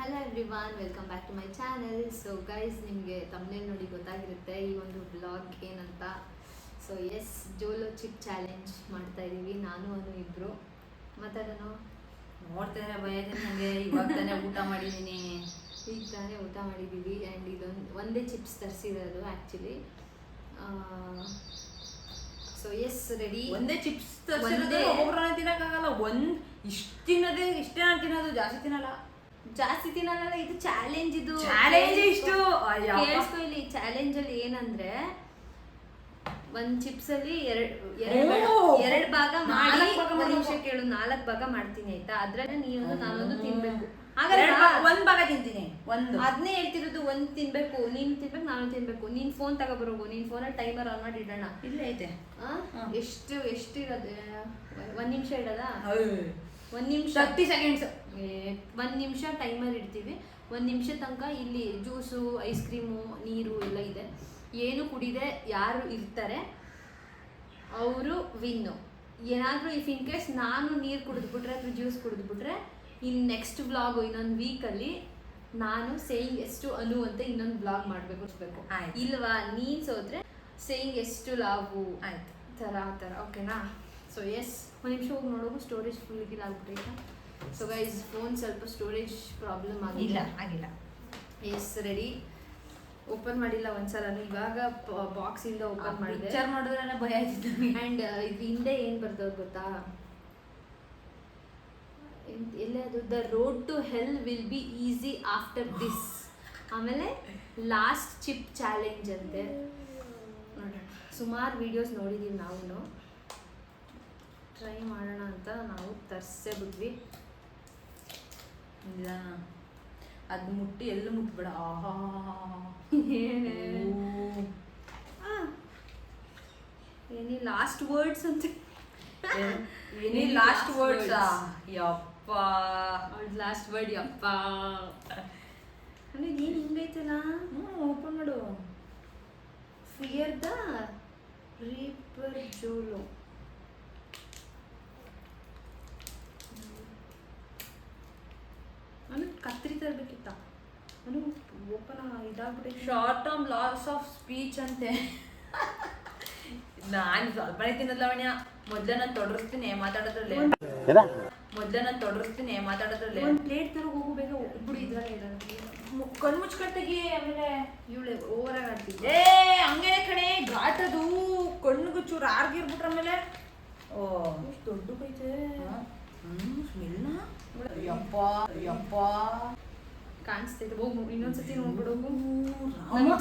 Hello everyone, welcome back to my channel. So guys, ನಿಮಗೆ ತಮ್ಮನೇಲಿ ನೋಡಿ ಗೊತ್ತಾಗಿರುತ್ತೆ ಈ ಒಂದು ಬ್ಲಾಗ್ ಏನಂತ. So yes, Jolo chip challenge ಮಾಡ್ತಾ ಇದ್ದೀವಿ, ನಾನು ಅನು ಇಬ್ಬರು. ಮಾತಾಡೋಣ. ನೋಡ್ತಾನೆ ಭಯ ಇದೆ ನನಗೆ. ಇವಾಗ ತಾನೇ ಊಟ ಮಾಡಿದ್ದೀನಿ. ಈಗ ತಾನೇ ಊಟ ಮಾಡಿದ್ದೀವಿ. ಆ್ಯಂಡ್ ಒಂದೇ ಚಿಪ್ಸ್ ತರಿಸಿರೋದು ಆ್ಯಕ್ಚುಲಿ. So yes, ready. ಒಂದೇ ಚಿಪ್ಸ್ ತರಿಸಿರೋದು ಒಬ್ಬರನ್ನ ತಿನ್ನಕ್ಕಾಗಲ್ಲ. ಇಷ್ಟೇ ನಾನು ತಿನ್ನೋದು, ಜಾಸ್ತಿ ತಿನ್ನಲ್ಲ. ಇದು ಚಾಲೆಂಜ್. ಇಷ್ಟು ಕೇಳಿಸ್ಕೊ. ಇಲ್ಲಿ ಚಾಲೆಂಜ್ ಅಲ್ಲಿ ಏನಂದ್ರೆ ಒಂದ್ ಚಿಪ್ಸ್ ಅಲ್ಲಿ ಎರಡು ಭಾಗ ಮಾಡಿ, ನಿಮಿಷ ಕೇಳು, 4 ಭಾಗ ಮಾಡ್ತೀನಿ ಆಯ್ತಾ. ಅದ್ರಲ್ಲಿ ನೀವೊಂದು ನಾನೊಂದು ತಿನ್ಬೇಕು. ಒಂದ್ ಭಾಗ ತಿಂತೀನಿ. ಅದನ್ನೇ ಹೇಳ್ತಿರೋದು, ಒಂದ್ ತಿನ್ಬೇಕು, ನೀನ್ ತಿನ್ಬೇಕು, ನಾನು ತಿನ್ಬೇಕು. ನೀನ್ ಫೋನ್ ತಗೋಬರೋಗು. ನೀನ್ ಫೋನಲ್ಲಿ ಟೈಮರ್ ಆನ್ ಮಾಡಿ ಇಡೋಣ. ಇಲ್ಲೇ ಐತೆ. ಎಷ್ಟು ಇರೋದು? 1 ನಿಮಿಷ ಇಡೋದಾ? 1 ನಿಮಿಷ 30 ಸೆಕೆಂಡ್ಸ್. 1 ನಿಮಿಷ ಟೈಮರ್ ಇಡ್ತೀವಿ. 1 ನಿಮಿಷ ತನಕ ಇಲ್ಲಿ ಜ್ಯೂಸು, ಐಸ್ ಕ್ರೀಮು, ನೀರು ಎಲ್ಲ ಇದೆ. ಏನು ಕುಡಿದೆ ಯಾರು ಇರ್ತಾರೆ ಅವರು ವಿನ್ನು. ಏನಾದರೂ ಇಫ್ ಇನ್ ಕೇಸ್ ನಾನು ನೀರು ಕುಡಿದ್ಬಿಟ್ರೆ ಅಥವಾ ಜ್ಯೂಸ್ ಕುಡಿದ್ಬಿಟ್ರೆ, ಇನ್ನು ನೆಕ್ಸ್ಟ್ ವ್ಲಾಗು ಇನ್ನೊಂದು ವೀಕಲ್ಲಿ ನಾನು ಸೇಯಿಂಗ್ ಎಷ್ಟು ಅನು ಅಂತ ಇನ್ನೊಂದು ವ್ಲಾಗ್ ಮಾಡಬೇಕು. ಇಲ್ವಾ, ನೀನು ಸೋದ್ರೆ ಸೇಯಿಂಗ್ ಎಷ್ಟು ಲಾವು ಆಯ್ತು ಆ ಥರ. ಓಕೆನಾ? ಸೊ ಎಸ್, 1 ನಿಮಿಷ ಹೋಗಿ ನೋಡೋದು. ಸ್ಟೋರೇಜ್ ಫುಲ್ ಆಗ್ಬಿಟ್ಟೈತೆ. ಸೊ ಗೈಸ್, ಫೋನ್ ಸ್ವಲ್ಪ ಸ್ಟೋರೇಜ್ ಪ್ರಾಬ್ಲಮ್ ಆಗಿಲ್ಲ. Yes, ready. ಓಪನ್ ಮಾಡಿಲ್ಲ ಒಂದ್ಸಲ, ಇವಾಗ ಬಾಕ್ಸ್ ಇಂದ ಓಪನ್ ಮಾಡಿದೆ. ಪಿಕ್ಚರ್ ನೋಡಿದ್ರೆ ಭಯ ಆಯ್ತಿತ್ತು. ಆ್ಯಂಡ್ ಇದು ಹಿಂದೆ ಏನು ಬರ್ದವ್ರು ಗೊತ್ತಾ? ಎಲ್ಲೇ ಅದು, the road to hell will be easy after this. ಆಮೇಲೆ ಲಾಸ್ಟ್ ಚಿಪ್ ಚಾಲೆಂಜ್ ಅಂತೆ. ನೋಡೋಣ, ಸುಮಾರು ವಿಡಿಯೋಸ್ ನೋಡಿದ್ದೀವಿ ನಾವು. ಟ್ರೈ ಮಾಡೋಣ ಅಂತ ನಾವು ತರ್ಸೇ ಬಿಟ್ವಿ. ಅದು ಮುಟ್ಟಿ ಎಲ್ಲೂ ಮುಟ್ಬೇಡ. ಏನಿ ಲಾಸ್ಟ್ ವರ್ಡ್ಸ್ ಅಂತ? Any last words? ಯಪ್ಪ, ಲಾಸ್ಟ್ ವರ್ಡ್ ಯಪ್ಪ. ಅಂದರೆ ಏನು ಹಿಂಗೈತಲ್ಲ? ಓಪನ್ ಮಾಡು. ಫಿಯರ್ ದ ರೀಪರ್ ಜೋಲೋ. ನಾನು ಕತ್ರಿ ತರಬೇಕಿತ್ತ. ನಾನು ಓಪನ್ ಇದಾಗ್ಬಿಟ್ಟೆ. Short term loss of speech ಅಂತೆ. ನಾನು ಸ್ವಲ್ಪನೇ ತಿನ್ನೋದು ಲಾವಣ್ಯ. ಮೊದಲೇ ನಾನು ತೊಡರಿಸ್ತೀನಿ ಮಾತಾಡೋದ್ರಲ್ಲೇ. ಒಂದು ಪ್ಲೇಟ್ ತರ ಹೋಗಬೇಕು. ಬಿಡು, ಇದ್ರಾಗ ಕಣ್ಣು ಮುಚ್ಕಟ್ಟೆಗೆ. ಆಮೇಲೆ ಇವಳೆ ಓವರ್ ಆಗಿ ಆಡ್ತಿದ್ದೆ. ಹಂಗೇನೆ ಕಣೆ, ಘಾಟದು ಕಣ್ಣಿಗೆ ಚೂರು ಆರ್ಗಿರ್ಬಿಟ್ರ ಆಮೇಲೆ. ದೊಡ್ಡ ಕೈತೆ. ಸ್ಮೆಲ್ನ ಯಪ್ಪ ಕಾಣಿಸ್ತೈತೆ. ಹೋಗು, ಇನ್ನೊಂದ್ಸತಿ ನೋಡ್ಬಿಡು.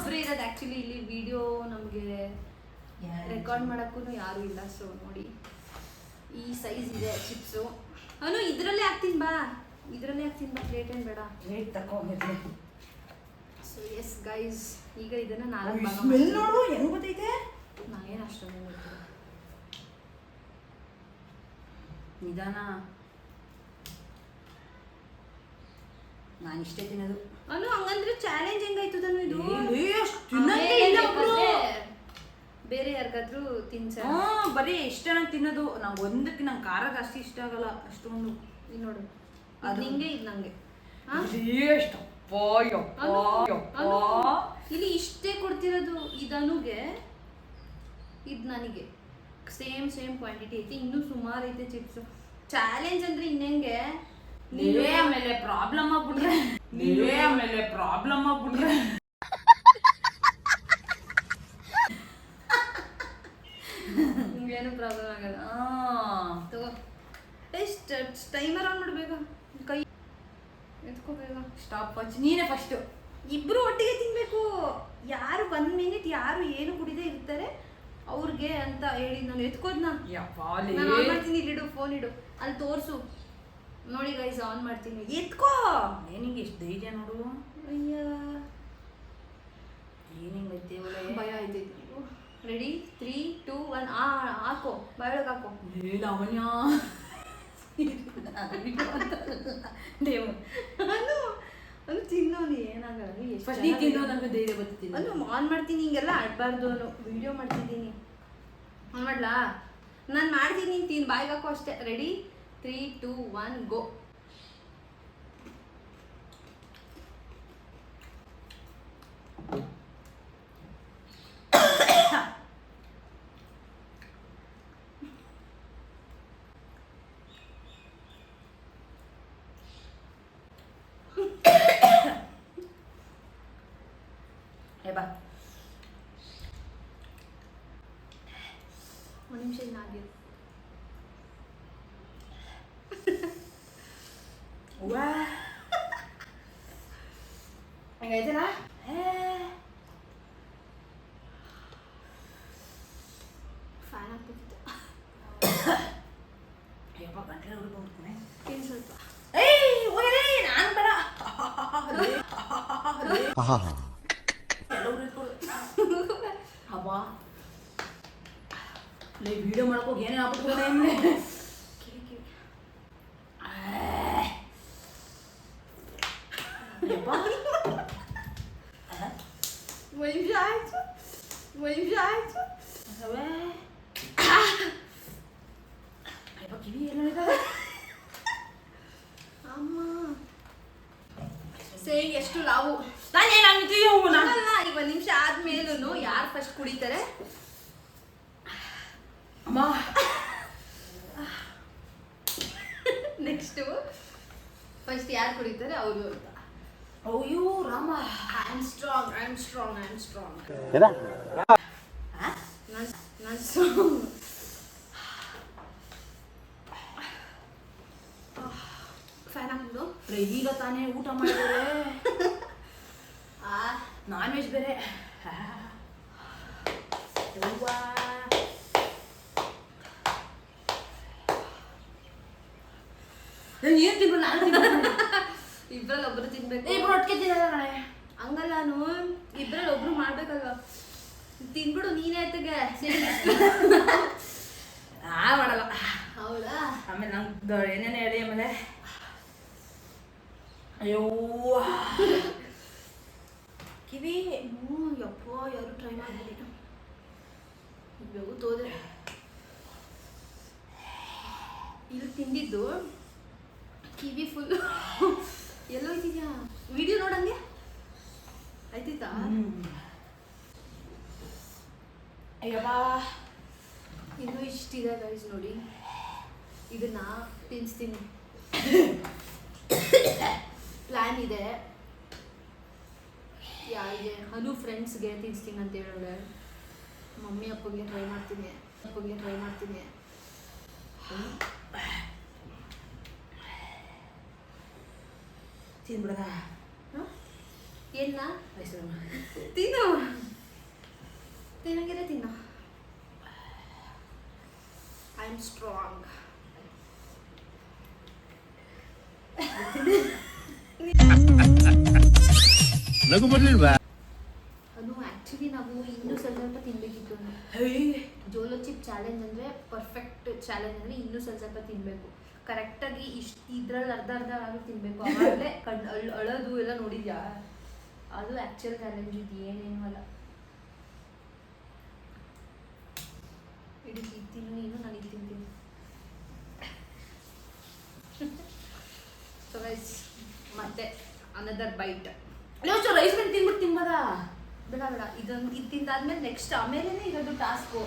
ಫ್ರೀ ಇರೋದು ಆ್ಯಕ್ಚುಲಿ. ಇಲ್ಲಿ ವಿಡಿಯೋ ನಮಗೆ ರೆಕಾರ್ಡ್ ಮಾಡೋಕ್ಕೂ ಯಾರೂ ಇಲ್ಲ. ಸೊ ನೋಡಿ, ಈ ಸೈಜ್ ಇದೆ ಚಿಪ್ಸು. ಅವನು ಇದರಲ್ಲೇ ಹಾಕ್ತೀನಿ ಬಾ, ಪ್ಲೇಟ್ ಏನು ಬೇಡ. ಪ್ಲೇಟ್ ತಗೊಂಡಿದ್ದೆ. ಸೊ ಎಸ್ ಗೈಸ್, ಈಗ ಇದನ್ನು 4 ಭಾಗ ಸ್ಮೆಲ್ ನೋಡು ಹೆಂಗ್ ಗೊತ್ತೈತೆ. ನಾನೇನು ಅಷ್ಟೊಂದು ಗೊತ್ತಿಲ್ಲ. ನಿಧಾನ, ನಾನು ಇಷ್ಟೇ ತಿನ್ನೋದು. ಅನು ಹಂಗಂದ್ರೆ ಚಾಲೆಂಜ್ ಹೆಂಗಾಯ್ತದನು ಇದು? ಬೇರೆ ಯಾರಿಗಾದ್ರೂ ತಿನ್ಸ. ಬರೀ ಇಷ್ಟ ನಾನು ತಿನ್ನೋದು. ನಂಗೆ ಒಂದಕ್ಕೆ ನಂಗೆ ಖಾರ ಜಾಸ್ತಿ ಇಷ್ಟ ಆಗಲ್ಲ ಅಷ್ಟೊಂದು. ಇದು ನೋಡು, ಅದು ನಿಂಗೆ, ಇದು ನಂಗೆ. ಇಲ್ಲಿ ಇಷ್ಟೇ ಕೊಡ್ತಿರೋದು. ಇದನುಗೆ, ಇದು ನನಗೆ ಸೇಮ್ ಕ್ವಾಂಟಿಟಿ ಐತಿ. ಇನ್ನೂ ಸುಮಾರು ಐತೆ ಚಿಪ್ಸ್. ಚಾಲೆಂಜ್ ಅಂದ್ರೆ ಇನ್ನೆಂಗೆ? ಆಮೇಲೆ ಪ್ರಾಬ್ಲಮ್ ಆಗ್ಬಿಟ್ರೆ ಏನು ಪ್ರಾಬ್ಲಮ್ ಆಗಲ್ಲ. ತಗೋ. ಎಷ್ಟು ಟೈಮರ್ ಆನ್ ಮಾಡಬೇಕಾ? ಕೈ ಎತ್ಕೋಬೇಕಾ? Stop watch. ನೀನೇ ಫಸ್ಟು. ಇಬ್ರು ಒಟ್ಟಿಗೆ ತಿನ್ಬೇಕು. ಯಾರು 1 ಮಿನಿಟ್ ಯಾರು ಏನು ಕುಡಿದೇ ಇರ್ತಾರೆ ಅವ್ರಿಗೆ ಅಂತ ಹೇಳಿ ನಾನು ಎತ್ಕೋದ್ನ. ನಾನು ಆನ್ ಮಾಡ್ತೀನಿ. ಇಲ್ಲಿಡು, ಫೋನ್ ಇಡು, ಅಲ್ಲಿ ತೋರಿಸು. ನೋಡಿ ಗೈಸ್, ಆನ್ ಮಾಡ್ತೀನಿ. ಎತ್ಕೋ. ಏನಿಗೆ ಎಷ್ಟು ಧೈರ್ಯ ನೋಡು. ಅಯ್ಯ, ಏನಿಂಗೈತೆ ಭಯ ಆಯ್ತೈತಿ. ರೆಡಿ, 3, 2, 1. ಹಾಕೋ, ಬಾಯೊಳಗೆ ಹಾಕೋ. ಲಾವಣ್ಯ, ಅದು ತಿನ್ನೋನು ಏನಾಗಲ್ಲ. ಫಸ್ಟ್ ತಿನ್ನೋ, ನನಗೆ ಧೈರ್ಯ ಬರ್ತೀನಿ. ಅದು ಆನ್ ಮಾಡ್ತೀನಿ. ಹಿಂಗೆಲ್ಲ ಆಡಬಾರ್ದು. ಅನು ವಿಡಿಯೋ ಮಾಡ್ತಿದ್ದೀನಿ. ಆನ್ ಮಾಡ್ಲಾ? ನಾನು ಮಾಡ್ತೀನಿ, ನೀನು ತಿನ್ನು, ಬಾಯಿಗೆ ಹಾಕೋ ಅಷ್ಟೇ. ರೆಡಿ, 3, 2, 1 ಗೋ. ಹೆಂಗೈತಲ್ಲ ಫ್ಯಾನ್ ಹಾಕ್ಬೇಕಿತ್ತು. ಅಯ್ಯಪ್ಪ ಗಂಟೆ ಹುಡುಕೊಂಡ್ಬಿಡ್ತಾನೆ ಏನು ಸ್ವಲ್ಪ ಏಯ್ ಹೋಗಲೇ ನಾನು ಬೇಡ ಅಬ್ಬಾ ಲೇ ವಿಡಿಯೋ ಮಾಡ್ಕೋಗಿ ಏನೇ ಆಗ್ಬಿಟ್ಟು ನಿಮ್ಗೆ ಕಿವಿ ಕಿವಿ ಅಯ್ಯಪ್ಪ ನಿಮಿಷ ಆಯ್ತು ಅಯ್ಯಪ್ಪ ಕಿವಿ ಎಲ್ಲ ಅಮ್ಮ ಸೇರಿ ಎಷ್ಟು ಲಾವು ನಾನಲ್ಲ ಈಗ 1 ನಿಮಿಷ ಆದ್ಮೇಲೂ ಯಾರು ಫಸ್ಟ್ ಕುಡಿತಾರೆ ಅಮ್ಮ ನೆಕ್ಸ್ಟು ಫಸ್ಟ್ ಯಾರು ಕುಡಿತಾರೆ ಅವರು ಅಂತ. ಅಯ್ಯೋ ರಾಮ ಐ ಆಮ್ ಸ್ಟ್ರಾಂಗ್ ನಾನು ಸ್ಟ್ರಾಂಗ್ ಫ್ಯಾನ್ ಹಾಕಿದ್ದು ಈಗ ತಾನೇ ಊಟ ಮಾಡಿದ್ರೆ ನಾನ್ ವೆಜ್ ಬೇರೆ ಏನ್ ತಿನ್ಬಿಡು ನಾನು ಇಬ್ರಲ್ಲಿ ಒಬ್ರು ತಿನ್ಬೇಕು. ಇಬ್ರು ಒಟ್ಟಿಗೆ ತಿನ್ನಲ್ಲ ನಾಳೆ ಹಂಗಲ್ಲ ಇಬ್ರಲ್ಲಿ ಒಬ್ರು ಮಾಡ್ಬೇಕಲ್ವ. ತಿನ್ಬಿಡು ನೀನೇ ಆಯ್ತಗೆ ಮಾಡಲ್ಲ. ಹೌದಾ? ಆಮೇಲೆ ನಂಗೆ ಏನೇನು ಹೇಳಿ ಆಮೇಲೆ ಅಯ್ಯೋ ಕಿವಿ ಯಪ್ಪ ಯಾರು ಟ್ರೈ ಮಾಡಿಲ್ಲ ತೋದೆ ಇಲ್ಲಿ ತಿಂದಿದ್ದು ಕಿವಿ ಫುಲ್ ಎಲ್ಲೋ ಇದೆಯಾ ವಿಡಿಯೋ ನೋಡಂಗೆ ಆಯ್ತಾ? ಅಯ್ಯಪ್ಪ ಇನ್ನೂ ಇಷ್ಟಿದೆ ಗೈಸ್ ನೋಡಿ, ಇದನ್ನ ತಿನ್ನಿಸ್ತೀನಿ. ಪ್ಲ್ಯಾನ್ ಇದೆ ಯಾರಿಗೆ ಅನು ಫ್ರೆಂಡ್ಸ್ಗೆ ತಿನ್ನಿಸ್ತೀನಿ ಅಂತ ಹೇಳಿದ್ರೆ ಮಮ್ಮಿ ಅಪ್ಪಗೆ ಟ್ರೈ ಮಾಡ್ತೀನಿ ತಿನ್ಬಿಡದ ಏನ ತಿನ್ನು ತಿನ್ನಂಗಿದ್ರೆ ತಿನ್ನು. I am strong. ನಗು ಬರ್ಲಿಲ್ವಾ? ಅದು ಆ್ಯಕ್ಚುಲಿ ನಾವು ಇನ್ನೂ ಸ್ವಲ್ಪ ತಿನ್ನಬೇಕಿತ್ತು. ಜೋಲೋ ಚಿಪ್ ಚಾಲೆಂಜ್ ಅಂದರೆ ಪರ್ಫೆಕ್ಟ್ ಚಾಲೆಂಜ್ ಅಂದರೆ ಇನ್ನೂ ಸ್ವಲ್ಪ ತಿನ್ನಬೇಕು. ಕರೆಕ್ಟಾಗಿ ಇದ್ರಲ್ಲಿ ಅರ್ಧ ಆಗಿ ತಿನ್ನಬೇಕು. ಆಮೇಲೆ ಅಳೋದು ಎಲ್ಲ ನೋಡಿದ್ಯಾ? ಅದು ಆ್ಯಕ್ಚುಯಲ್ ಚಾಲೆಂಜ್ ಇದು, ಏನೇನು ಅಲ್ಲ. ಇಡೀ ತಿನ್ನು ನೀನು, ನನಗೆ ತಿಂತೀನಿ. ಸೊ ಗೈಸ್ ಮತ್ತೆ ಅನದರ್ ಬೈಟ್. ರೈಸ್ ಮೇಲೆ ತಿನ್ಬಿಟ್ಟು ತಿನ್ಬೋದ? ಬೇಡ ಇದೊಂದು ಇದು ತಿಂದಾದ್ಮೇಲೆ ನೆಕ್ಸ್ಟ್ ಆಮೇಲೆ ಇರೋದು ಟಾಸ್ಕು.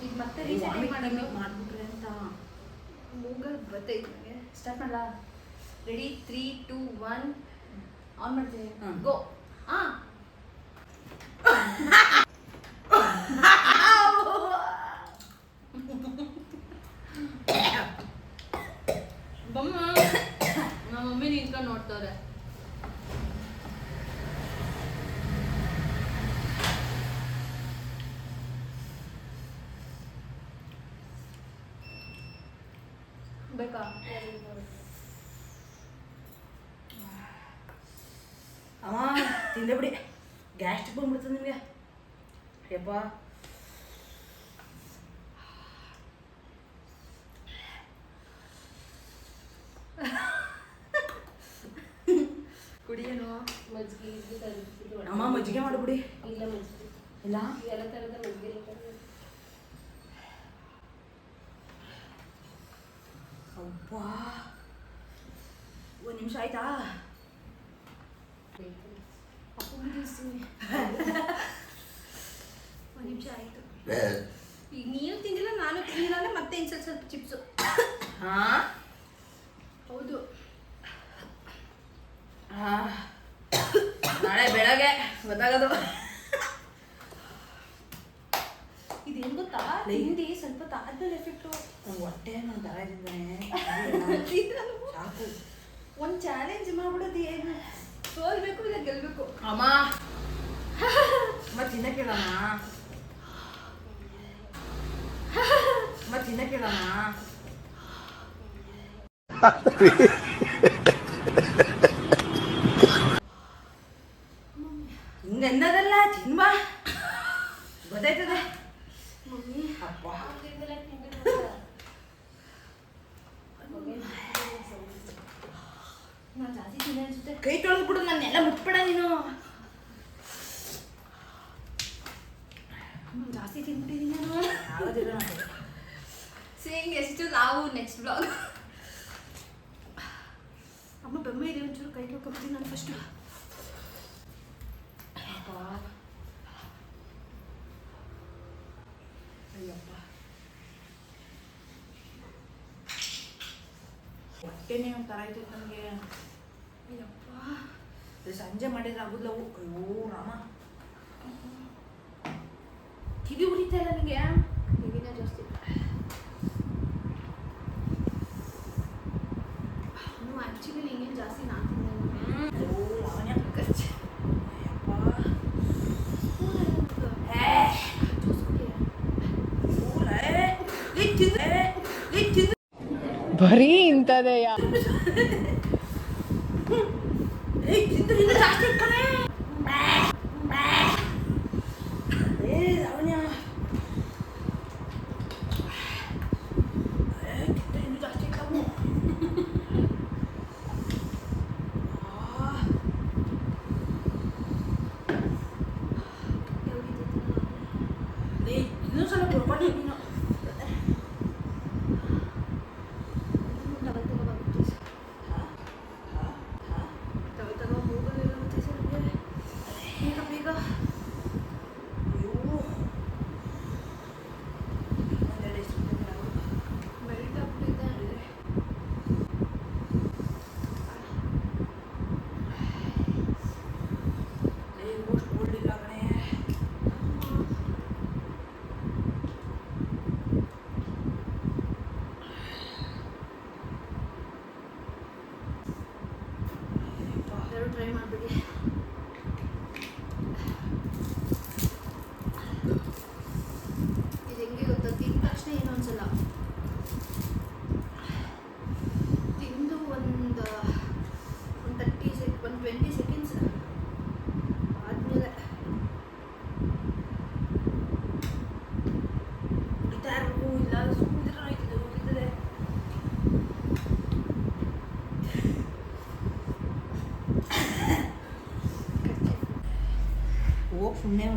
ಈಗ ಮತ್ತೆ ಮಾಡ್ಬಿಟ್ರೆ ಅಂತ ಮೂಗಲ್ ಬರ್ತೈತೆ ನನಗೆ. ಸ್ಟಾರ್ಟ್ ಮಾಡಲಾ? ರೆಡಿ 3, 2, 1 ಆನ್ ಮಾಡ್ತೀನಿ. ಗೋ. ಬಮ್ಮ ನಮ್ಮ ಮಮ್ಮಿ ನಿಂತ್ಕೊಂಡು ನೋಡ್ತವ್ರೆ. ಬೇಕಾ? ಅಮ್ಮ ತಿಂದೆ ಬಿಡಿ, ಗ್ಯಾಸ್ಟ್ರಿಕ್ ಬಂದ್ಬಿಡ್ತದೆ ನಿಮಗೆ. ಯಪ್ಪ ಕುಡಿಯೇನು? ಅಮ್ಮ ಮಜ್ಜಿಗೆ ಮಾಡಿಬಿಡಿ. ಇಲ್ಲ ಮಜ್ಜಿಗೆ ಇಲ್ಲ ಎಲ್ಲ ಥರದ ಮಜ್ಜಿಗೆ. ಅಬ್ಬಾ 1 ನಿಮಿಷ ಆಯ್ತಾ? ಅಪ್ಪ ಮುಗಿಸ್ತೀನಿ. 1 ನಿಮಿಷ ಆಯಿತು. ಈಗ ನೀನು ತಿಂದಿಲ್ಲ, ನಾನು ತಿಂದಿಲ್ಲ, ಮತ್ತೆ ಇನ್ನು ಸ್ವಲ್ಪ ಚಿಪ್ಸು. ಹೌದು. ನಾಳೆ ಬೆಳಗ್ಗೆ ಗೊತ್ತಾಗೋದು. ಇದೇನು ಗೊತ್ತಾ? ತಿಂಡಿ ಸ್ವಲ್ಪ ಆದ್ಮೇಲೆ ಎಫೆಕ್ಟು. ನಂಗೆ ಹೊಟ್ಟೆ ನಾನು ತರ ಇದ್ದಾನೆ ಸಾಕು. ಒಂದು ಚಾಲೆಂಜ್ ಮಾಡ್ಬಿಡೋದು, ಏನು ಸೋಲ್ಬೇಕು ಇಲ್ಲ ಗೆಲ್ಬೇಕು. ಅಮ್ಮ ಮತ್ತೆ ತಿನ್ನ ಕೇಳಮ್ಮ ಮತ್ತೆ ತಿನ್ನ ಕೇಳಮ್ಮ ಹಿಂಗನ್ನೋದಲ್ಲ ತಿನ್ಬಾ ಗೊತ್ತಾಯ್ತದೆ ಅಪ್ಪ ಕೈ ತೊಳೆದು ಬಿಡು ನನ್ನೆಲ್ಲ ಮುಟ್ಬೇಡ ನೀನು ಜಾಸ್ತಿ ತಿನ್ಬಿಟ್ಟಿದ್ದೀನಿ ನಾನು ಯಾವುದಿಲ್ಲ ಸೇಂಗ್ ಎಷ್ಟು ನಾವು ನೆಕ್ಸ್ಟ್ ಬ್ಲಾಗ್ ಅಮ್ಮ ಬೆಮ್ಮ ಇದೆ ಒಂಚೂರು ಕೈ ತೊಳ್ಕೊಬಿಡ್ತೀನಿ ನಾನು ಫಸ್ಟು ಅಯ್ಯಪ್ಪ ಹೊಟ್ಟೆನೇ ಒಂಥರ ಆಯ್ತು ನನಗೆ ಅಯ್ಯಪ್ಪ ಸಂಜೆ ಮಾಡಿದ್ರೆ ಆಗುದಿಲ್ಲ ಅಯ್ಯೋ ರಾಮ ಕಿವಿ ಉರಿತಾ ಇಲ್ಲ ನನಗೆ ಕಿವಿನೇ ಜಾಸ್ತಿ ನೀವು ಆ್ಯಕ್ಚುಲಿ ಹಿಂಗೇನು ಜಾಸ್ತಿ ನಾನು ತಿಂದೆ ಅಯ್ಯೋ ಲಾವಣ್ಯ ಖರ್ಚು ಬರೀ ಇಂಥದೆಯಾ ಜಾಸ್ತಿ ಕಣೆ ಲಾವಣ್ಯ ಇನ್ನು ಜಾಸ್ತಿ ಕಮ್ಮು ಇನ್ನೂ ಸ್ವಲ್ಪ ಕೊಡ್ಬಾರ್ದು ನೀನು ಟ್ರೈ ಮಾಡಿಬಿಡಿ ಇದು ಹೆಂಗೆ ಗೊತ್ತಾ ತಿಂದ ತಕ್ಷಣ ಏನೋ ಅನ್ಸಲ್ಲ ತಿಂದು ಒಂದು 20 ಸೆಕೆಂಡ್ಸ್ ಆದಮೇಲೆ ಕುಡಿತಾ ಇರಬೇಕು ಇಲ್ಲ ಸುಮ್ಮನೆ ಆಯ್ತದೆ ಹೋಗ್ತದೆ ಹೋಗಿ ಸುಮ್ಮನೆ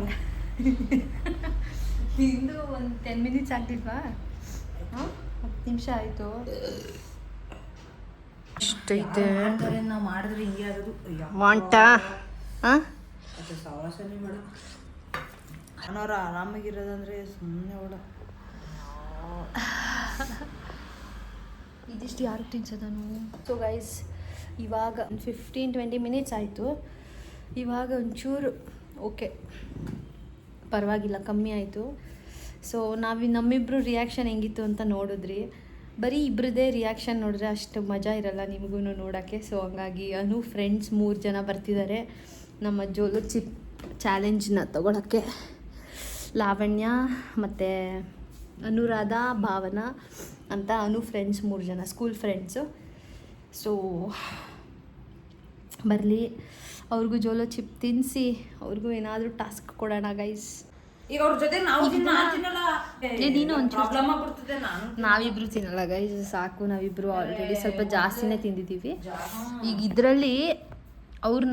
ತಿಂದು ಒಂದು 10 ಮಿನಿಟ್ಸ್ ಆಗ್ತಿಲ್ವಾ 10 ನಿಮಿಷ ಆಯಿತು ಇಷ್ಟೈತೆ ನಾವು ಮಾಡಿದ್ರೆ ಹಿಂಗೆ ಆಗೋದು ವಾಂಟ ಅದು ಸವಾಸನೆ ಮಾಡ ಅವನವ್ರು ಆರಾಮಾಗಿರೋದಂದ್ರೆ ಸುಮ್ಮನೆ ಓಡ ಇದಿಷ್ಟು ಯಾರು ತಿನ್ಸೋದನು ಸೊ ಗೈಸ್ ಇವಾಗ 15-20 ಮಿನಿಟ್ಸ್ ಆಯಿತು ಇವಾಗ ಒಂಚೂರು ಓಕೆ ಪರವಾಗಿಲ್ಲ ಕಮ್ಮಿ ಆಯಿತು ಸೊ ನಮ್ಮಿಬ್ಬರು ರಿಯಾಕ್ಷನ್ ಹೆಂಗಿತ್ತು ಅಂತ ನೋಡಿದ್ರಿ ಬರೀ ಇಬ್ಬರದೇ ರಿಯಾಕ್ಷನ್ ನೋಡಿದ್ರೆ ಅಷ್ಟು ಮಜಾ ಇರಲ್ಲ ನಿಮಗೂ ನೋಡೋಕ್ಕೆ ಸೊ ಹಂಗಾಗಿ ಅನು ಫ್ರೆಂಡ್ಸ್ 3 ಜನ ಬರ್ತಿದ್ದಾರೆ ನಮ್ಮ ಜೋಲು ಚಿಪ್ ಚಾಲೆಂಜ್ನ ತಗೊಳ್ಳೋಕ್ಕೆ ಲಾವಣ್ಯ ಮತ್ತು ಅನುರಾಧ ಭಾವನಾ ಅಂತ ಅನು ಫ್ರೆಂಡ್ಸ್ 3 ಜನ ಸ್ಕೂಲ್ ಫ್ರೆಂಡ್ಸು ಸೊ ಬರಲಿ ಅವ್ರಿಗೂ ಜೋಲೋ ಚಿಪ್ ತಿನ್ನಿಸಿ ಅವ್ರಿಗೂ ಏನಾದರೂ ಟಾಸ್ಕ್ ಕೊಡೋಣ ಗೈಸ್ ಈಗ ಅವ್ರ ಜೊತೆ ನಾವು ತಿನ್ನಲ್ಲ ನೀನು ಒಂಚೂರು ಪ್ರಾಬ್ಲಮ್ ಆಗ್ಬಿಡ್ತದೆ ನಾನು ನಾವಿಬ್ರು ತಿನ್ನಲ್ಲ ಗೈಸ್ ಸಾಕು ನಾವಿಬ್ರು ಆಲ್ರೆಡಿ ಸ್ವಲ್ಪ ಜಾಸ್ತಿನೇ ತಿಂದಿದ್ದೀವಿ ಈಗ ಇದರಲ್ಲಿ ಅವ್ರು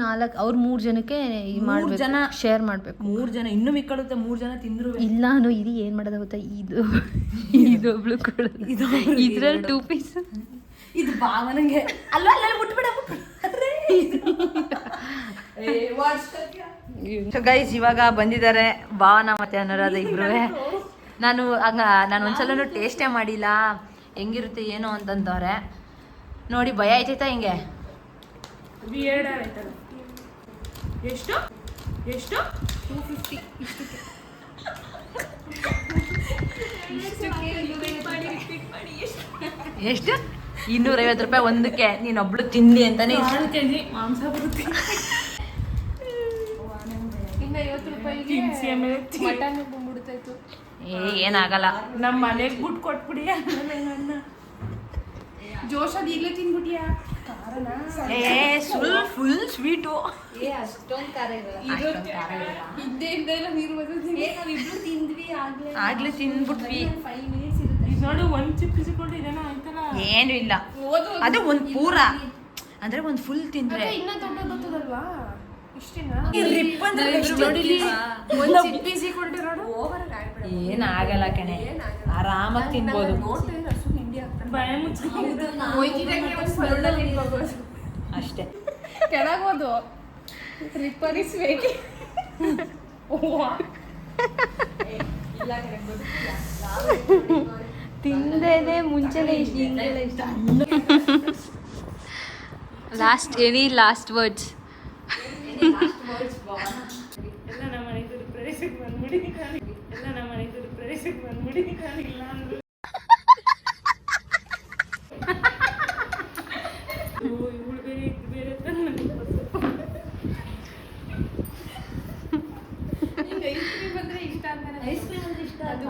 3 ಜನಕ್ಕೆ ಮೂರ್ ಜನ ಶೇರ್ ಮಾಡಬೇಕು 3 ಜನ ಇನ್ನೂ ಮಿಕ್ಕಳುತ್ತೆ 3 ಜನ ತಿಂದ್ರು ಇಲ್ಲ ಇದು ಏನು ಮಾಡೋದು ಗೊತ್ತಾ ಇದೊಬ್ಳು ಕೊಡೋದು ಇದ್ರಲ್ಲಿ 2 ಪೀಸ್ ಇದು ಭಾವನಂಗೆ ಅಲ್ಲ ಅಲ್ಲ ಮುಟ್ಬಿಡ ಗೈಸ್ ಇವಾಗ ಬಂದಿದ್ದಾರೆ ಭಾವನಾ ಮತ್ತೆ ಅನುರಾಧ ಇಬ್ರು ನಾನು ಒಂದ್ಸಲೂ ಟೇಸ್ಟೇ ಮಾಡಿಲ್ಲ ಹೆಂಗಿರುತ್ತೆ ಏನೋ ಅಂತಂದವ್ರೆ ನೋಡಿ ಭಯ ಆಯ್ತೈತಾ ಹಿಂಗೆ ಎಷ್ಟು ಎಷ್ಟು 250 ಎಷ್ಟು 250 ರೂಪಾಯಿ ಒಂದಕ್ಕೆ ನೀನೊಬ್ಳು ತಿಂದಿ ಅಂತಾನೆ ಮಾಂಸ ಬರುತ್ತೆ ಇನ್ನ 50 ರೂಪಾಯಿಗೆ ಮಟನ್ ಬಂದ್ಬಿಡ್ತಾಯಿತ್ತು. ಏನಾಗಲ್ಲ. ನಮ್ಮ ಮನೆಗೆ ಬಿಟ್ಟು ಕೊಟ್ಬಿಡಿ ಅನ್ನ. ಜೋಶ್ ಅದು ಈಗಲೇ ತಿನ್ಬಿಟ್ಟಿಯಾ? Full sweet. ಅಷ್ಟೊಂದು ಖಾರ ಇರಲ್ಲ. ಇದ್ದೇ ಇಲ್ಲ ನೀರು ನಾವಿಬ್ರು ತಿಂದ್ವಿ ಆಗ್ಲೇ ತಿಂದ್ಬಿಟ್ವಿ. 5 minutes ಇರುತ್ತೆ. ಈಗ ನೋಡು ಒಂದು ಚಿಪ್ ಬಿಸಿಕೊಂಡು ಇದೇನೋ ಆಯ್ತಲ್ಲ. ಏನು ಇಲ್ಲ, ಅದು ಒಂದು ಪೂರ ಅಂದ್ರೆ ಒಂದು ಫುಲ್ ತಿಂದ್ರೆ ಇನ್ನ ದೊಡ್ಡ ಗೊತ್ತದಲ್ವಾ? ಇಷ್ಟೇನಾ? ಏನಾಗಲ್ಲ ಕಣೆ, ಆರಾಮಾಗಿ ತಿನ್ಬೋದು. ಭಯ ಮುಚ್ಚಿಕೊಂಡು ಅಷ್ಟೇ. ಕೆಳಗೋದು ರಿಪರಿಸ್ಬೇಕು. ತಿಂದೇನೆ ಮುಂಚೆನೆ ಹಿಂಗೆಲ್ಲ ಇಷ್ಟ. Last words. ಎಲ್ಲ ನಮ್ಮ ಮನೆದು ಪ್ರದೇಶಕ್ಕೆ ಬಂದ್ಬಿಡಿ. ಎಲ್ಲ ನಮ್ಮ ಮನೆದು ಪ್ರದೇಶಕ್ಕೆ ಬಂದ್ಬಿಡಿ. ಇಲ್ಲ ಅಂದ್ರೆ ಇವಳು ಬೇರೆ ಇದು ಬೇರೆ ಐಸ್ ಕ್ರೀಮ್ ಅಂದ್ರೆ ಇಷ್ಟ ಅಂತಾನೆ. ಐಸ್ ಕ್ರೀಮ್ ಅಂದ್ರೆ ಇಷ್ಟ. ಅದು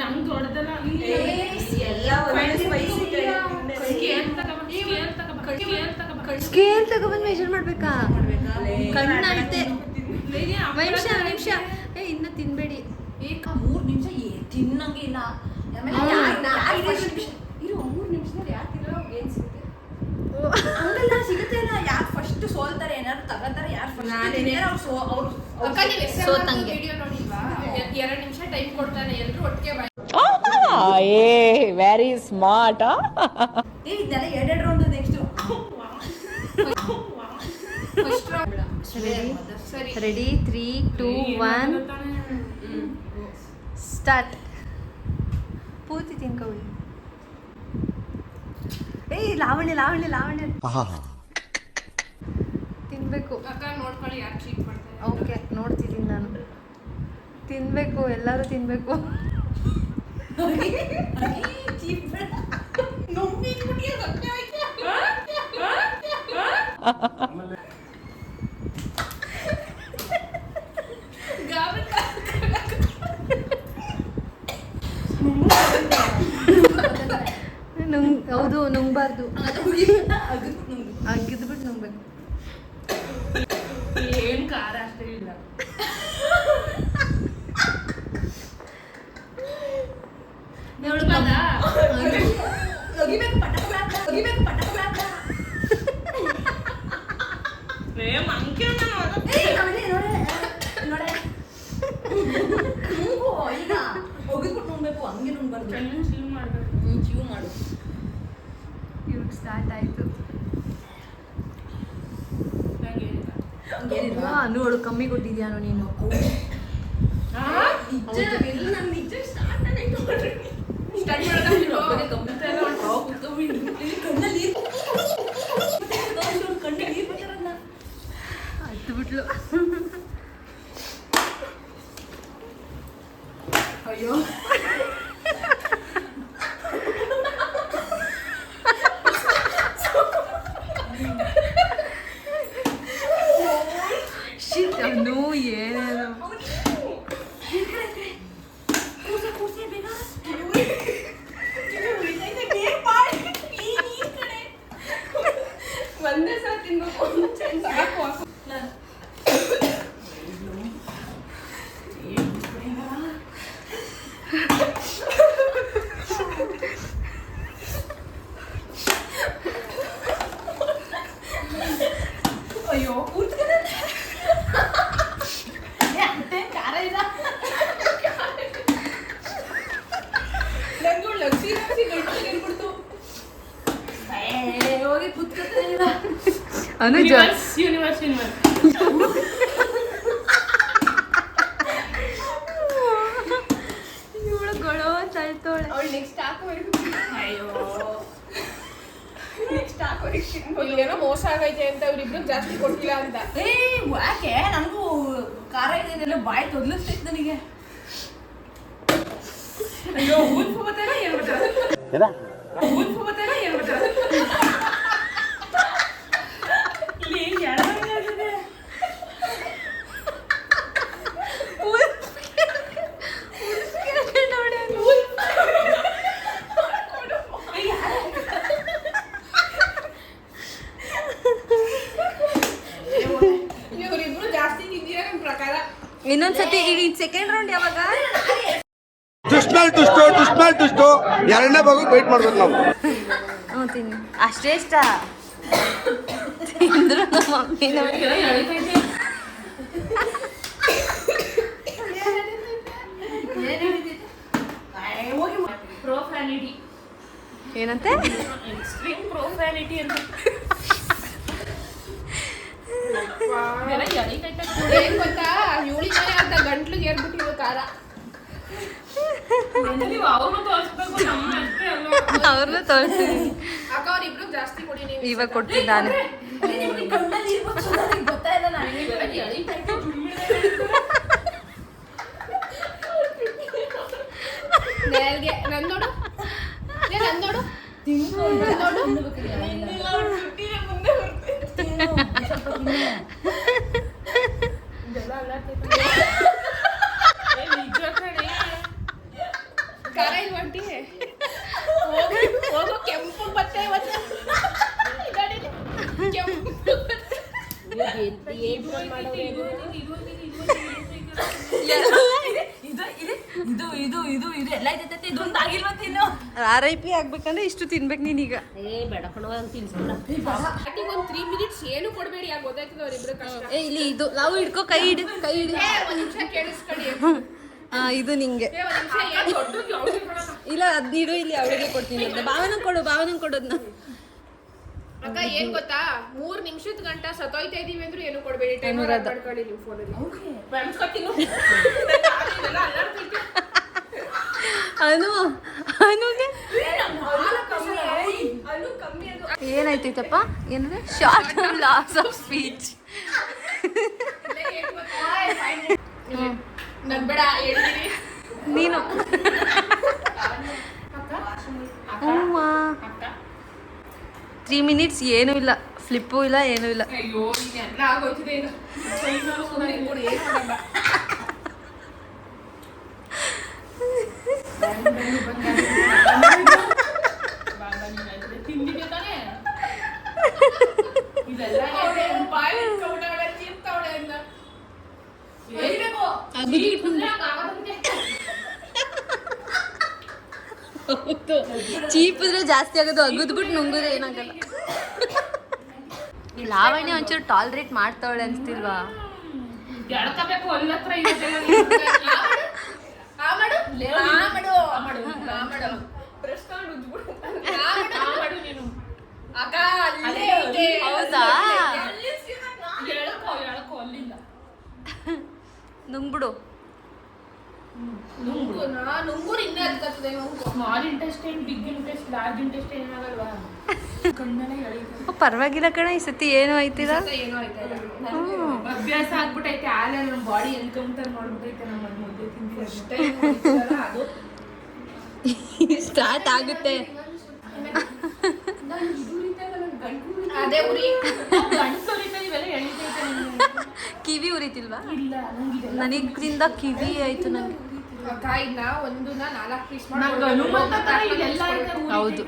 ನಮ್ಗೆ ದೊಡ್ಡದಲ್ಲ. ಸ್ಕೇಲ್ ತಗೊಬಂದು ಮೆಜರ್ ಮಾಡ್ಬೇಕಾ? ಕಣ್ಣಾಯ್ತೆ. ನಿಮಿಷ ಇನ್ನ ತಿನ್ಬೇಡಿ. 3 ನಿಮಿಷ ತಿನ್ನಂಗಿಲ್ಲ. ಇರು 3 ನಿಮಿಷದಲ್ಲಿ ಯಾಕೆ ತಿನ್ನೋ ಏನ್ ಸಿಗುತ್ತೆ? ಹಂಗಲ್ಲ, ಸಿಗುತ್ತೆ ಅಲ್ಲ. ಯಾರು ಫಸ್ಟ್ ಸೋಲ್ತಾರೆ, ಏನಾದ್ರು ತಗೋತಾರೆ, ಯಾರು ಫಸ್ಟ್ ಸೋತಂಗೆ. ವಿಡಿಯೋ ನೋಡಿಲ್ವಾ? 2 ನಿಮಿಷ ಟೈಮ್ ಕೊಡ್ತಾನೆ, ಎಲ್ಲರೂ ಒಟ್ಟಿಗೆ ವೆರಿ ಸ್ಮಾರ್ಟ್. ಇದೆಲ್ಲ 2 ರೌಂಡ್. Next ready 3, 2, 1 start. ಪೂರ್ತಿ ತಿನ್ಕೊಳ್ಳಿ. ಲಾವಣ್ಯ ತಿನ್ಬೇಕು. ಅಕ್ಕ ನೋಡ್ಕೊಳ್ಳಿ ಯಾರು ಚೀಟ್ ಮಾಡ್ತಾರೆ. ಓಕೆ, ನೋಡ್ತಿದ್ದೀನಿ ನಾನು. ತಿನ್ಬೇಕು, ಎಲ್ಲರೂ ತಿನ್ಬೇಕು. ಹೌದು, ನುಂಗ್ಬಾರ್ದು. ಅಗಿದ್ಬಿಟ್ಟು ನುಂಗ್ಬೇಕು. ಏನ್ ಖಾರ ಅಷ್ಟೇ ಇಲ್ಲ. ಇವಾಗ ಸ್ಟಾರ್ಟ್ ಆಯ್ತು. ನೋಡು, ಕಮ್ಮಿ ಕೊಟ್ಟಿದ್ಯಾನು ನೀನು. ಹತ್ತು ಬಿಟ್ಲು. ಅಯ್ಯೋ ಅವನು ಏನೇನು ಒಂದೇ ಸಲ ತಿನ್ಬೇಕು. ಸಾಕು. ಅಯ್ಯೋ ನಂಗೆ ಲಕ್ಷಿ ಗಂಟು ಹೋಗಿ ಕುತ್ಕೊತಾನಿಲ್ಲ. ಅನುಜ ಯೂನಿವರ್ಸ್ ಇವಳುಗಳು ತಳ್ತೋಳೆ. ಅವಳು ನೆಕ್ಸ್ಟ್ ಹಾಕೋವರೆಗೂ. ಅಯ್ಯೋ ನೆಕ್ಸ್ಟ್ ಹಾಕೋವರೆಗೂ ಏನೋ ಮೋಸ ಆಗೈತೆ ಅಂತ ಅವ್ರಿಬ್ರು ಜಾಸ್ತಿ ಕೊಟ್ಟಿಲ್ಲ ಅಂತ. ಯಾಕೆ ನನಗೂ ಖಾರ ಇದೆಲ್ಲ ಬಾಯಿ ತೊದಲಿಸ್ತೈತೆ ನನಗೆ. ಅಯ್ಯೋ ಊದ್ಪು ಬತ್ತಲ್ಲ ಏನು ಬಿಟ್ಟಾರ? ಊದ್ಪು ಬತ್ತಲ್ಲ ಏನು ಬಿಟ್ಟಾರ? ಇಲ್ಲಿ ಎಡಗಡೆ ಆಗಿದೆ. ಇನ್ನೊಂದ್ಸತಿ ಈಗ ಸೆಕೆಂಡ್ ರೌಂಡ್ ಯಾವಾಗ? ಟುಸ್ಟು ಎರಡನೇ ಭಾಗ ವೇಟ್ ಮಾಡ್ಬೇಕು ನಾವು. ತಿನ್ನಿ ಅಷ್ಟೇ ಇಷ್ಟ ತಿಂದ್ರು ನಮ್ಮ ಮಮ್ಮಿನ ಪ್ರೊಫ್ಯಾನಿಟಿ ಏನಂತೆ? ಎಕ್ಸ್ಟ್ರೀಮ್ ಪ್ರೊಫ್ಯಾನಿಟಿ ಅಂತ ಏನ್ ಗೊತ್ತಾ, ಇವಳಿಗೆ ಅರ್ಧ ಗಂಟ್ಲಿಗೆ ಏರ್ಬಿಟ್ಟಿರೋ ಖಾರ. ಅವ್ರನ್ನೂ ತೋರಿಸ್ಬೇಕು, ನಮ್ಮ ಅಷ್ಟೇ ಅಲ್ಲ. ಅವ್ರನ್ನ ತೋರಿಸ್ತೀನಿ. ಅಕ್ಕ ಅವ್ರಿಬ್ರು ಜಾಸ್ತಿ ಕೊಡಿ ನೀವು. ಇವಾಗ ಕೊಡ್ತೀನಿ ನಾನು. ನೇಲ್ಗೆ ನನ್ ನೋಡು, ನನ್ ನೋಡು, ನನ್ ನೋಡು. ಖಾರ ಇಲ್ವಂಟಿ ಹೋಗೋ ಕೆಂಪು ಬತ್ತೆ ಇವತ್ತು. ಕೆಂಪು RIP ಆಗ್ಬೇಕಂದ್ರೆ ಇಷ್ಟು ತಿನ್ಬೇಕು ನೀನೀಗ. ಸ್ಟಾರ್ಟಿಂಗ್ ಒಂದು 3 ಮಿನಿಟ್ಸ್ ಏನು ಕೊಡಬೇಡಿ, ಯಾಕೆ ಗೊತ್ತಾಯ್ತದ ಅವ್ರಿಬ್ರು ಕಷ್ಟ. ಇಲ್ಲಿ ಇದು ನಾವು ಹಿಡ್ಕೋ, ಕೈ ಹಿಡಿ. ಒಂದ್ ನಿಮಿಷ ಕೇಳಿಸ್ಕೊಳ್ಳಿ. ಇದು ನಿಂಗೆ ಒಂದ್ ನಿಮಿಷ ಏನು ದೊಡ್ಡದು ಯಾವ್ದು ಕೊಡಲ್ಲ. ಇಲ್ಲ ಅದ್ನೀಡು, ಇಲ್ಲಿ ಅವಳಿಗೆ ಕೊಡ್ತೀನಿ ಅಂತ. ಭಾವನ ಕೊಡೋದ್ನ. ಅಕ್ಕ ಏನ್ ಗೊತ್ತಾ, 3 ನಿಮಿಷದ ಗಂಟ ಸತ್ತೋಯ್ತಾ ಇದೀವಿ ಅಂದ್ರೂ ಏನು ಕೊಡಬೇಡಿ. ಟೈಮ್ ಮಾಡ್ಕೊಳ್ಳಿ ನೀವು ಫೋನಲ್ಲಿ. ಏನಾಯ್ತೈತಪ್ಪ? ಏನಂದ್ರೆ ಶಾರ್ಟ್ ಲಾಸ್ ಆಫ್ ಸ್ಪೀಚ್. ನನ್ ಬೇಡ ಹೇಳಿದೀನಿ ನೀನು 3 ಮಿನಿಟ್ಸ್ ಏನೂ ಇಲ್ಲ, ಫ್ಲಿಪ್ಪು ಇಲ್ಲ, ಏನೂ ಇಲ್ಲ. ಅಯ್ಯೋ ಎಲ್ಲ ಆಗೋಯ್ತಿದೆ ಈಗ. ತಿಂದಿದೆ ತಾನೇ ಚೀಪಿದ್ರೆ ಜಾಸ್ತಿ ಆಗೋದು, ಅಗದ್ಬಿಟ್ಟು ನುಂಗಿದ್ರೆ ಏನಾಗಲ್ಲ. ಈ ಲಾವಣ್ಯ ಒಂಚೂರು ಟಾಲರೇಟ್ ಮಾಡ್ತಾವಳೆ ಅನ್ಸ್ತಿಲ್ವಾ? ಎಳ್ಕಬೇಕು ಅಲ್ಲ ಹತ್ರ ಹೌದಾ? ಎಳ್ಕೋ ಅಲ್ಲಿಂದ ನುಂಗ್ಬಿಡು. ನುಂಗೂರು ಇನ್ನೇ ಅದಕ್ಕತ್ತದೆ. Small intestine, big intestine, large intestine ಏನಾಗಲ್ವಾ? ಕಣ್ಣಲ್ಲೇ ಎಳೀತದೆ. ಪರವಾಗಿಲ್ಲ ಕಣ, ಈ ಸತಿ ಏನೂ ಆಯ್ತಿಲ್ಲ. ಏನೋ ಆಯ್ತಾ ಇಲ್ಲ. ಅಭ್ಯಾಸ ಆಗ್ಬಿಟ್ಟೈತೆ, ಆಲೆ ನಮ್ಮ ಬಾಡಿ ಎನ್ಕೌಂಟರ್ ಮಾಡ್ಬಿಟ್ಟೈತೆ. ನಮ್ಮ ಮುದ್ದೆ ತಿಂತೀವಿ ಅದು ಸ್ಟಾರ್ಟ್ ಆಗುತ್ತೆ. ಅದೇ ಉರಿ ಇವೆಲ್ಲ ಎಳೀತೈತೆ. ಕಿವಿ ಉರಿತಿಲ್ವಾ? ಇಲ್ಲ ನಂಗಿದೆ, ನನಗಿಂದ ಕಿವಿ ಆಯ್ತು ನಂಗೆ. ಕಾಯಿನ ಒಂದನ್ನ 4 ಪೀಸ್ ನಂಗೆ ಮಾಡಿ ಹನುಮಂತ ತರ ಇಲ್ಲೆಲ್ಲ ಐತೆ. ಹೌದು.